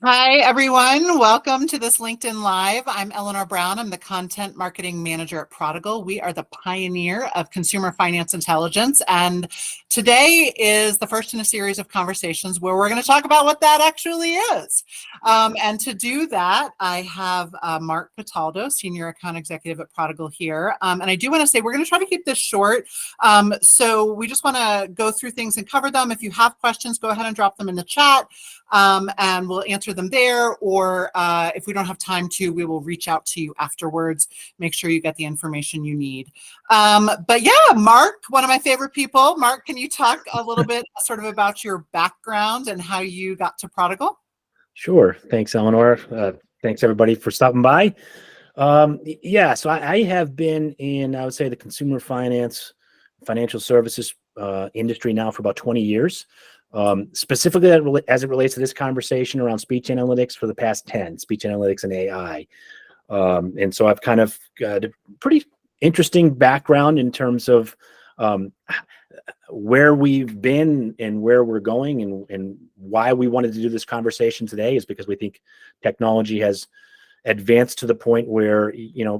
Hi, everyone. Welcome to this LinkedIn Live. I'm Eleanor Brown. I'm the Content Marketing Manager at Prodigal. We are the pioneer of consumer finance intelligence. And today is the first in a series of conversations where we're going to talk about what that actually is. And to do that, I have Mark Cataldo, Senior Account Executive at Prodigal here. And I do want to say we're going to try to keep this short. So we just want to go through things and cover them. If you have questions, go ahead and drop them in the chat. And we'll answer them there, or if we don't have time to, we will reach out to you afterwards. Make sure you get the information you need. But yeah, Mark, one of my favorite people. Mark, can you talk a little bit sort of about your background and how you got to Prodigal? Sure. Thanks, Eleanor. Thanks, everybody, for stopping by. So I have been in, I would say, the consumer financial services industry now for about 20 years. Specifically as it relates to this conversation around speech analytics for the past 10, speech analytics and AI. And so I've kind of got a pretty interesting background in terms of where we've been and where we're going, and why we wanted to do this conversation today is because we think technology has advanced to the point where,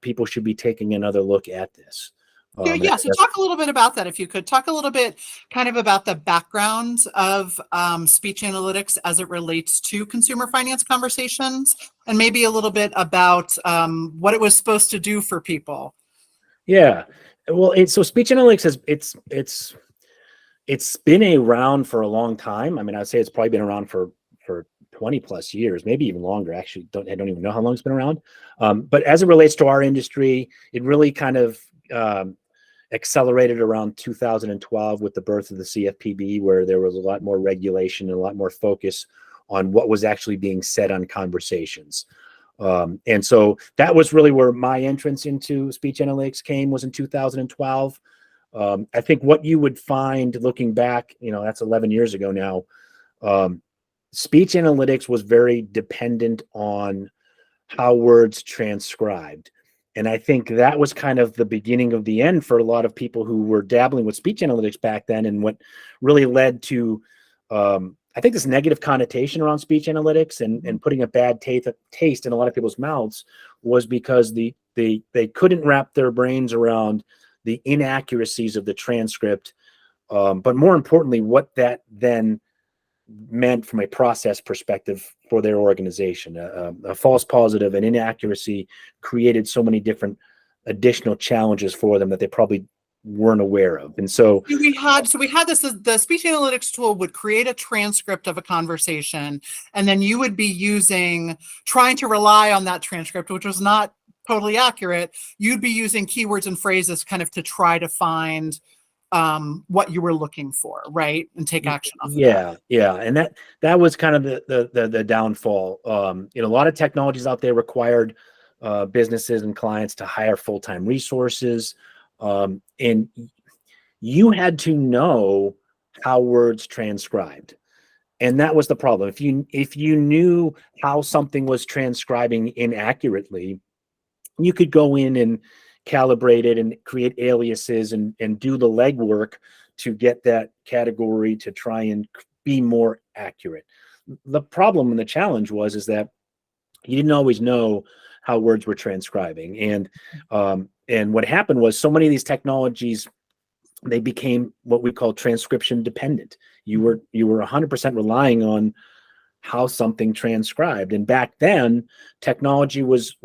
people should be taking another look at this. Yeah. So talk a little bit about that, if you could. Talk a little bit kind of about the background of speech analytics as it relates to consumer finance conversations, and maybe a little bit about what it was supposed to do for people. Yeah. Well, so speech analytics it's been around for a long time. I mean, I'd say it's probably been around for 20 plus years, maybe even longer. Actually, I don't even know how long it's been around. But as it relates to our industry, it really kind of accelerated around 2012 with the birth of the CFPB, where there was a lot more regulation and a lot more focus on what was actually being said on conversations. And so that was really where my entrance into speech analytics was in 2012. I think what you would find looking back, that's 11 years ago now, speech analytics was very dependent on how words transcribed. And I think that was kind of the beginning of the end for a lot of people who were dabbling with speech analytics back then. And what really led to, I think, this negative connotation around speech analytics and putting a bad taste in a lot of people's mouths was because they couldn't wrap their brains around the inaccuracies of the transcript, but more importantly, what that then meant from a process perspective for their organization. A false positive, an inaccuracy created so many different additional challenges for them that they probably weren't aware of. And so we had this, the speech analytics tool would create a transcript of a conversation, and then you would be trying to rely on that transcript, which was not totally accurate. You'd be using keywords and phrases kind of to try to find what you were looking for, right? And take action off of that. Yeah. And that was kind of the downfall. A lot of technologies out there required businesses and clients to hire full-time resources. And you had to know how words transcribed. And that was the problem. If you knew how something was transcribing inaccurately, you could go in and calibrate it and create aliases and do the legwork to get that category to try and be more accurate. The problem and the challenge is that you didn't always know how words were transcribing. And what happened was, so many of these technologies, they became what we call transcription dependent. You were 100% relying on how something transcribed. And back then, technology was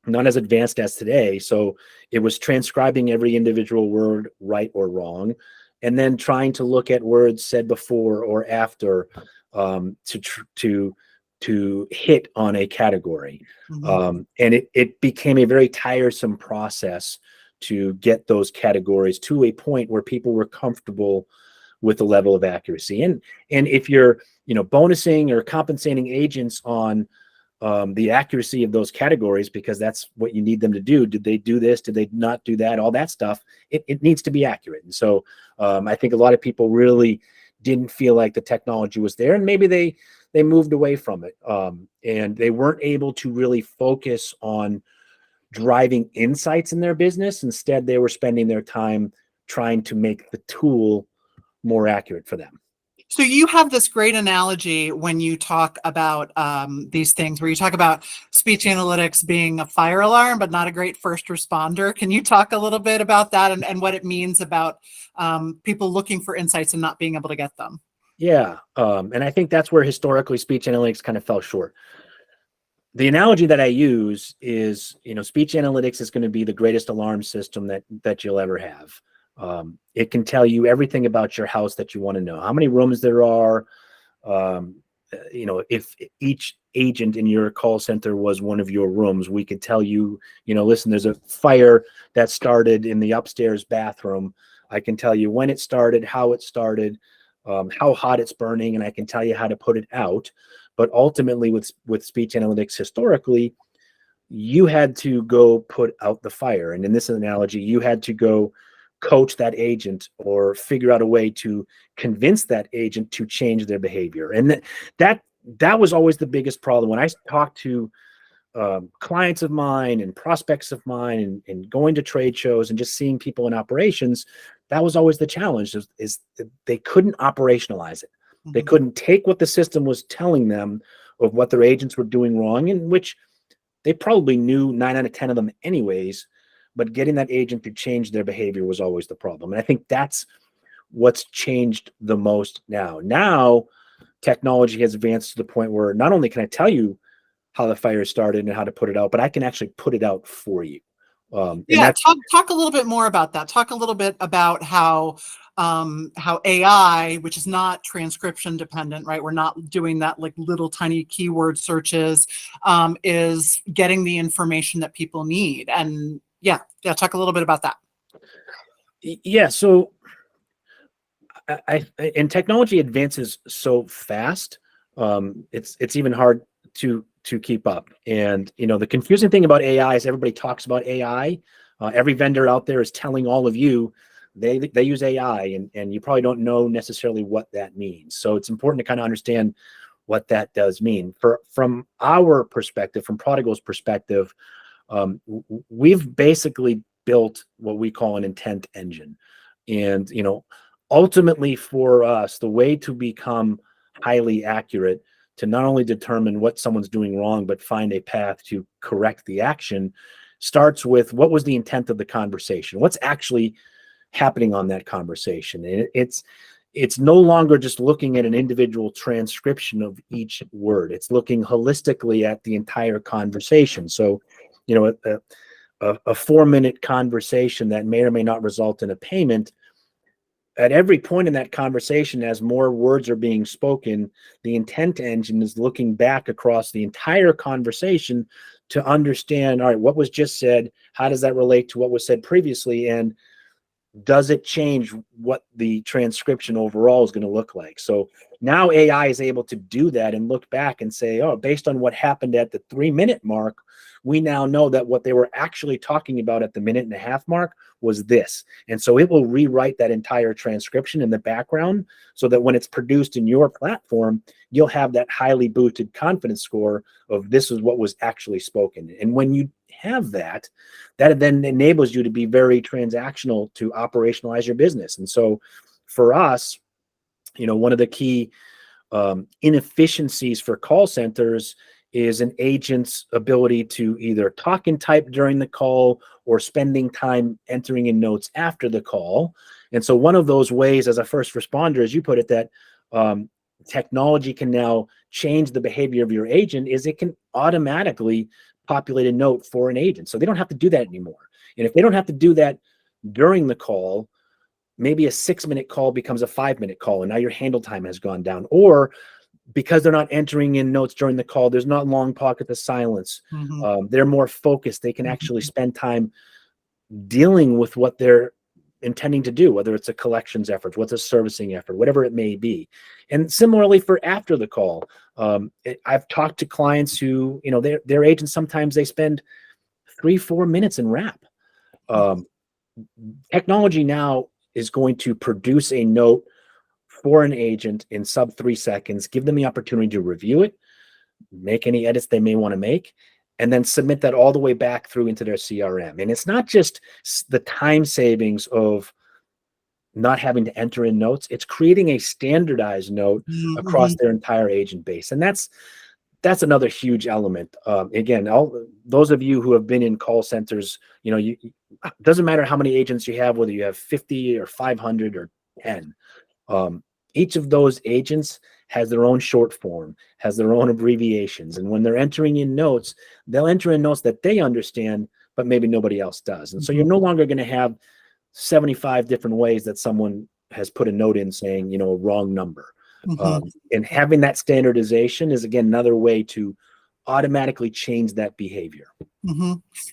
not as advanced as today. So it was transcribing every individual word, right or wrong, and then trying to look at words said before or after to hit on a category. And it became a very tiresome process to get those categories to a point where people were comfortable with the level of accuracy. And if you're, bonusing or compensating agents on the accuracy of those categories, because that's what you need them to do. Did they do this? Did they not do that? All that stuff. It needs to be accurate. And so I think a lot of people really didn't feel like the technology was there, and maybe they moved away from it, and they weren't able to really focus on driving insights in their business. Instead, they were spending their time trying to make the tool more accurate for them. So you have this great analogy when you talk about these things, where you talk about speech analytics being a fire alarm, but not a great first responder. Can you talk a little bit about that and what it means about people looking for insights and not being able to get them? Yeah. And I think that's where historically speech analytics kind of fell short. The analogy that I use is, speech analytics is going to be the greatest alarm system that you'll ever have. It can tell you everything about your house that you want to know, how many rooms there are. If each agent in your call center was one of your rooms, we could tell you, listen, there's a fire that started in the upstairs bathroom. I can tell you when it started, how it started, how hot it's burning, and I can tell you how to put it out. But ultimately, with speech analytics, historically, you had to go put out the fire. And in this analogy, you had to go coach that agent or figure out a way to convince that agent to change their behavior. And that was always the biggest problem. When I talked to clients of mine and prospects of mine and going to trade shows and just seeing people in operations, that was always the challenge, is they couldn't operationalize it. They couldn't take what the system was telling them of what their agents were doing wrong, in which they probably knew 9 out of 10 of them anyways, but getting that agent to change their behavior was always the problem. And I think that's what's changed the most now. Now, technology has advanced to the point where not only can I tell you how the fire started and how to put it out, but I can actually put it out for you. Yeah, talk a little bit more about that. Talk a little bit about how AI, which is not transcription dependent, right? We're not doing that like little tiny keyword searches, is getting the information that people need. And yeah, talk a little bit about that. Yeah, so and technology advances so fast, it's even hard to keep up. And the confusing thing about AI is everybody talks about AI. Every vendor out there is telling all of you they use AI, and you probably don't know necessarily what that means. So it's important to kind of understand what that does mean. From our perspective, from Prodigal's perspective, we've basically built what we call an intent engine. And ultimately for us, the way to become highly accurate, to not only determine what someone's doing wrong, but find a path to correct the action, starts with what was the intent of the conversation? What's actually happening on that conversation? And it's no longer just looking at an individual transcription of each word. It's looking holistically at the entire conversation. So, a 4-minute conversation that may or may not result in a payment, at every point in that conversation, as more words are being spoken, the intent engine is looking back across the entire conversation to understand, all right, what was just said? How does that relate to what was said previously? And does it change what the transcription overall is going to look like? So now AI is able to do that and look back and say, oh, based on what happened at the 3-minute mark, we now know that what they were actually talking about at the 1.5-minute mark was this. And so it will rewrite that entire transcription in the background so that when it's produced in your platform, you'll have that highly boosted confidence score of this is what was actually spoken. And when you have that then enables you to be very transactional to operationalize your business. And so for us, one of the key inefficiencies for call centers is an agent's ability to either talk and type during the call or spending time entering in notes after the call. And so one of those ways as a first responder, as you put it, that technology can now change the behavior of your agent is it can automatically populate a note for an agent. So they don't have to do that anymore. And if they don't have to do that during the call, maybe a 6-minute call becomes a 5-minute call, and now your handle time has gone down. Or because they're not entering in notes during the call, there's not long pockets of silence. They're more focused. They can actually spend time dealing with what they're intending to do, whether it's a collections effort, what's a servicing effort, whatever it may be. And similarly for after the call, I've talked to clients who, their agents, sometimes they spend 3-4 minutes in wrap. Technology now is going to produce a note for an agent in sub 3 seconds, give them the opportunity to review it, make any edits they may want to make, and then submit that all the way back through into their CRM. And it's not just the time savings of not having to enter in notes. It's creating a standardized note across their entire agent base. And that's another huge element. Again, all those of you who have been in call centers, it doesn't matter how many agents you have, whether you have 50 or 500 or 10. Each of those agents has their own short form, has their own abbreviations. And when they're entering in notes, they'll enter in notes that they understand, but maybe nobody else does. And so you're no longer going to have 75 different ways that someone has put a note in saying, a wrong number. And having that standardization is, again, another way to automatically change that behavior.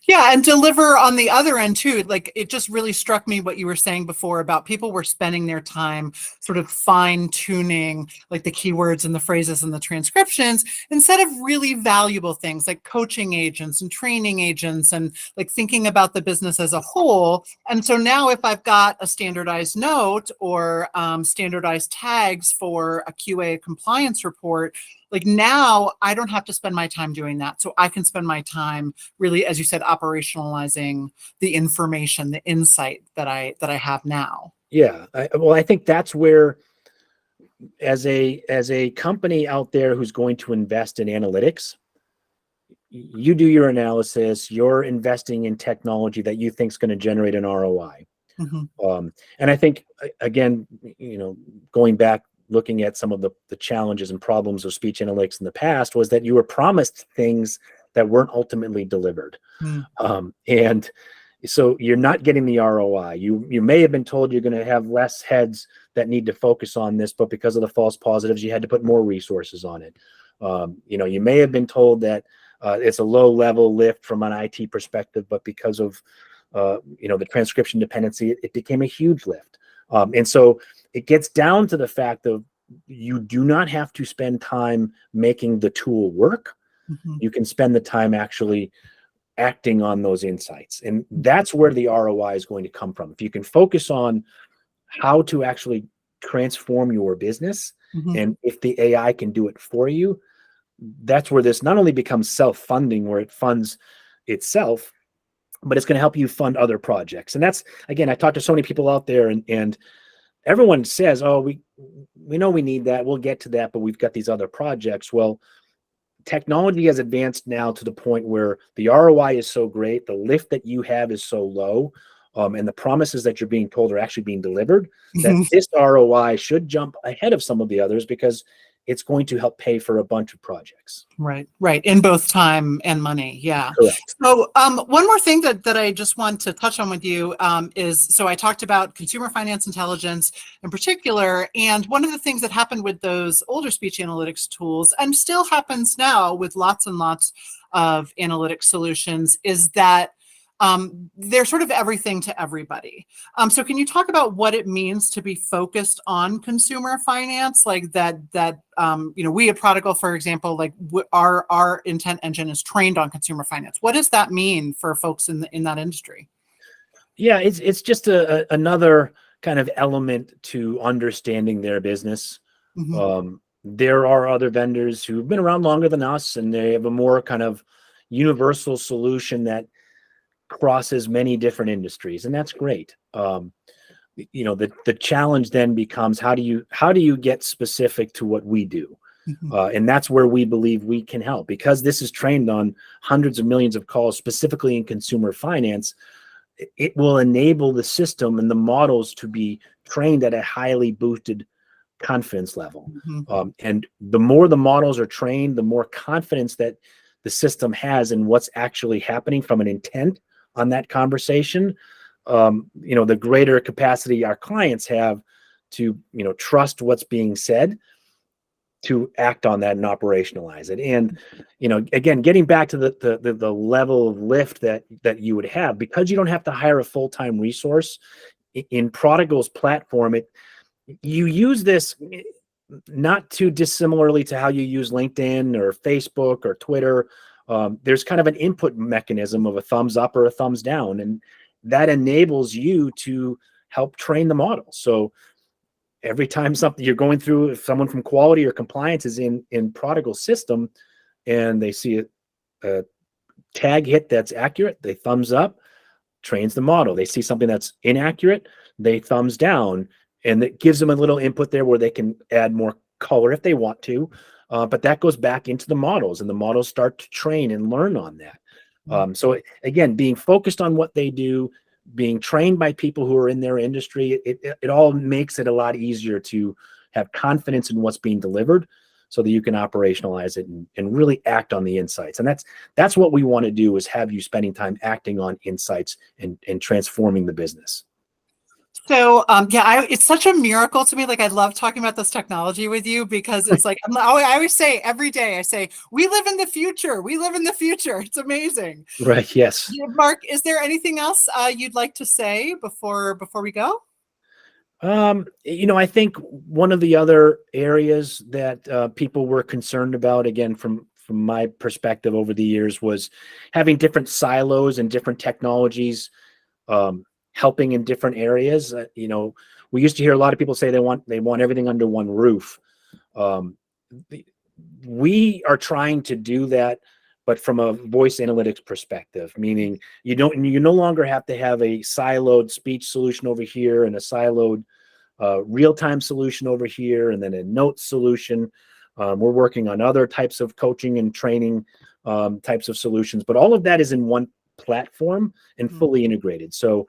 Yeah, and deliver on the other end too. Like, it just really struck me what you were saying before about people were spending their time sort of fine tuning like the keywords and the phrases and the transcriptions instead of really valuable things like coaching agents and training agents and like thinking about the business as a whole. And so now if I've got a standardized note or standardized tags for a QA compliance report, like now I don't have to spend my time doing that. So I can spend my time really, as you said, operationalizing the information, the insight that I have now. Yeah. I think that's where, as a company out there who's going to invest in analytics, you do your analysis, you're investing in technology that you think is going to generate an ROI. And I think, again, going back, looking at some of the challenges and problems of speech analytics in the past, was that you were promised things that weren't ultimately delivered. And so you're not getting the ROI. You may have been told you're going to have less heads that need to focus on this, but because of the false positives, you had to put more resources on it. You may have been told that it's a low level lift from an IT perspective, but because of the transcription dependency, it became a huge lift. And so it gets down to the fact of you do not have to spend time making the tool work. You can spend the time actually acting on those insights. And that's where the ROI is going to come from. If you can focus on how to actually transform your business, and if the AI can do it for you, that's where this not only becomes self-funding, where it funds itself, but it's going to help you fund other projects. And that's, again, I talk to so many people out there, and everyone says, oh, we know we need that, we'll get to that, but we've got these other projects. Well, technology has advanced now to the point where the ROI is so great, the lift that you have is so low, and the promises that you're being told are actually being delivered, that this ROI should jump ahead of some of the others because it's going to help pay for a bunch of projects. Right. In both time and money. Yeah. Correct. So one more thing that I just want to touch on with you is, so I talked about consumer finance intelligence in particular, and one of the things that happened with those older speech analytics tools, and still happens now with lots and lots of analytics solutions, is that they're sort of everything to everybody. So can you talk about what it means to be focused on consumer finance? Like that we at Prodigal, for example, like our intent engine is trained on consumer finance. What does that mean for folks in that industry? Yeah, it's just another kind of element to understanding their business. There are other vendors who've been around longer than us, and they have a more kind of universal solution that crosses many different industries, and that's great. The challenge then becomes, how do you get specific to what we do? And that's where we believe we can help, because this is trained on hundreds of millions of calls, specifically in consumer finance. It will enable the system and the models to be trained at a highly boosted confidence level. And the more the models are trained, the more confidence that the system has in what's actually happening from an intent on that conversation, the greater capacity our clients have to, trust what's being said, to act on that and operationalize it. And, again, getting back to the level of lift that you would have, because you don't have to hire a full-time resource in Prodigal's platform, you use this not too dissimilarly to how you use LinkedIn or Facebook or Twitter. There's kind of an input mechanism of a thumbs up or a thumbs down, and that enables you to help train the model. So every time something you're going through, if someone from quality or compliance is in Prodigal's system and they see a tag hit that's accurate, they thumbs up, trains the model. They see something that's inaccurate, they thumbs down, and it gives them a little input there where they can add more color if they want to. But that goes back into the models, and the models start to train and learn on that. So again, being focused on what they do, being trained by people who are in their industry, it all makes it a lot easier to have confidence in what's being delivered, so that you can operationalize it and really act on the insights. And that's what we want to do, is have you spending time acting on insights and transforming the business. So yeah, it's such a miracle to me. Like, I love talking about this technology with you, because it's like, I always say every day, I say, we live in the future. We live in the future. It's amazing. Right. Yes. Yeah, Mark, is there anything else you'd like to say before we go? I think one of the other areas that people were concerned about, again, from my perspective over the years, was having different silos and different technologies helping in different areas. We used to hear a lot of people say they want everything under one roof. We are trying to do that, but from a voice analytics perspective, meaning you no longer have to have a siloed speech solution over here and a siloed real-time solution over here, and then a note solution. We're working on other types of coaching and training types of solutions, but all of that is in one platform and fully integrated. So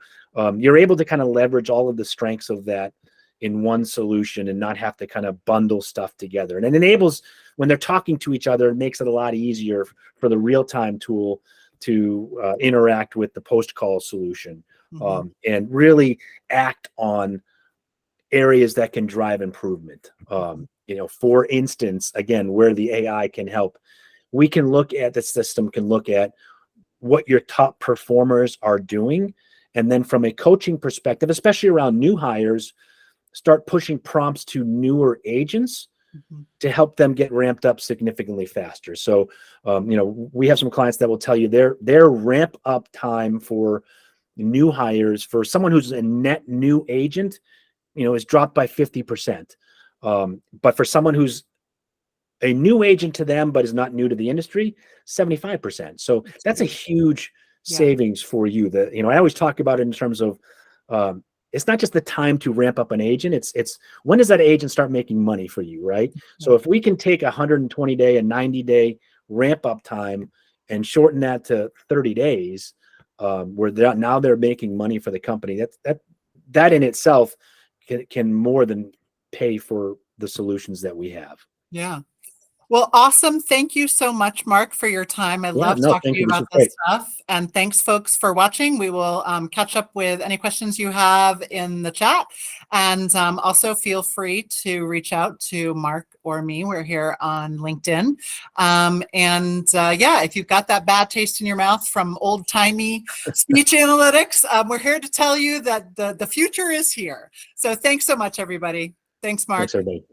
you're able to kind of leverage all of the strengths of that in one solution and not have to kind of bundle stuff together. And it enables, when they're talking to each other, it makes it a lot easier for the real-time tool to interact with the post-call solution and really act on areas that can drive improvement. For instance, again, where the AI can help, we can look at the system, can look at what your top performers are doing. And then from a coaching perspective, especially around new hires, start pushing prompts to newer agents to help them get ramped up significantly faster. So, we have some clients that will tell you their ramp up time for new hires, for someone who's a net new agent, is dropped by 50%. But for someone who's a new agent to them, but is not new to the industry, 75%. So that's a huge savings for you. I always talk about it in terms of, it's not just the time to ramp up an agent. It's when does that agent start making money for you, right? So if we can take 120-day and 90-day ramp up time and shorten that to 30 days, where they're making money for the company, that in itself can more than pay for the solutions that we have. Yeah. Well, awesome. Thank you so much, Mark, for your time. I love talking to you about this stuff. And thanks, folks, for watching. We will catch up with any questions you have in the chat. And also feel free to reach out to Mark or me. We're here on LinkedIn. If you've got that bad taste in your mouth from old-timey speech analytics, we're here to tell you that the future is here. So thanks so much, everybody. Thanks, Mark. Thanks, everybody.